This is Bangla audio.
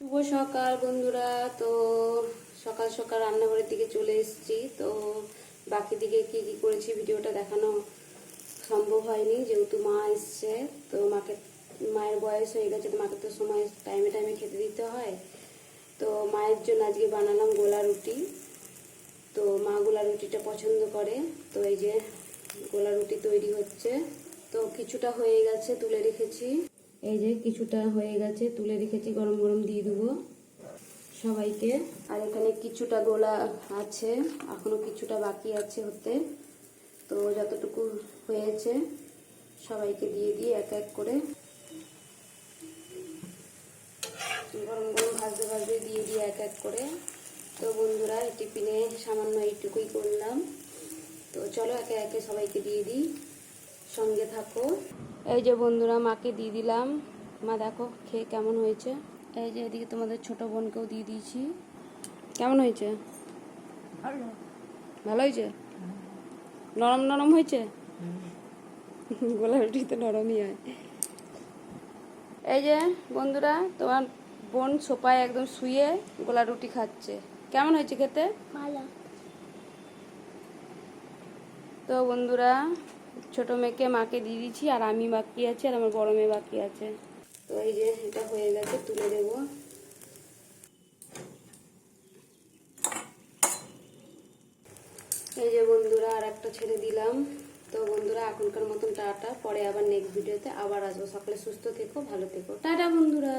শুভ সকাল বন্ধুরা। তো সকাল সকাল রান্নাঘরের দিকে চলে এসেছি। তো বাকি দিকে কি কি করেছি ভিডিওটা দেখানো সম্ভব হয়নি, যেহেতু মা এসছে। তো মায়ের বয়স হয়ে গেছে, তো মাকে তো সময় টাইমে টাইমে খেতে দিতে হয়। তো মায়ের জন্য আজকে বানালাম গোলা রুটি। তো মা গোলা রুটিটা পছন্দ করে। তো এই যে গোলা রুটি তৈরি হচ্ছে। তো কিছুটা হয়ে গেছে, তুলে রেখেছি। এই যে কিছুটা হয়ে গেছে, তুলে রেখেছি, গরম গরম দিয়ে দেবো সবাইকে। আর এখানে কিছুটা গোলা আছে, এখনো কিছুটা বাকি আছে হতে। তো যতটুকু হয়েছে সবাইকে দিয়ে দিই এক এক করে। গরম গরম ভাজতে ভাজতে দিয়ে দিই এক এক করে। তো বন্ধুরা, এই টিফিনে সামান্য এইটুকুই করলাম। তো চলো একে একে সবাইকে দিয়ে দিই, সঙ্গে থাকো। এই যে বন্ধুরা, মাকে দিয়ে দিলাম। মা দেখো খেয়ে কেমন হয়েছে। এই যে এদিকে তোমাদের ছোট বোনকেও দিয়ে দিয়েছি। কেমন হয়েছে? ভালো হয়েছে? নরম নরম হয়েছে? গোলা রুটি তো নরমই হয়। এই যে বন্ধুরা, তোমার বোন সোফায় একদম শুয়ে গোলা রুটি খাচ্ছে। কেমন হয়েছে খেতে? ভালো। তো বন্ধুরা, ছোট মেয়েকে মাকে দিয়ে দিচ্ছি, আর আমি বাকি আছি, আর আমার বড় মেয়ে বাকি আছে। তো এই যে এটা হয়ে গেছে, তুলে দেবো। এই যে বন্ধুরা, আর একটা ছেড়ে দিলাম। তো বন্ধুরা, এখনকার মতন টাটা। পরে আবার নেক্সট ভিডিওতে আবার আসবো। সকলে সুস্থ থেকো, ভালো থেকো। টাটা বন্ধুরা।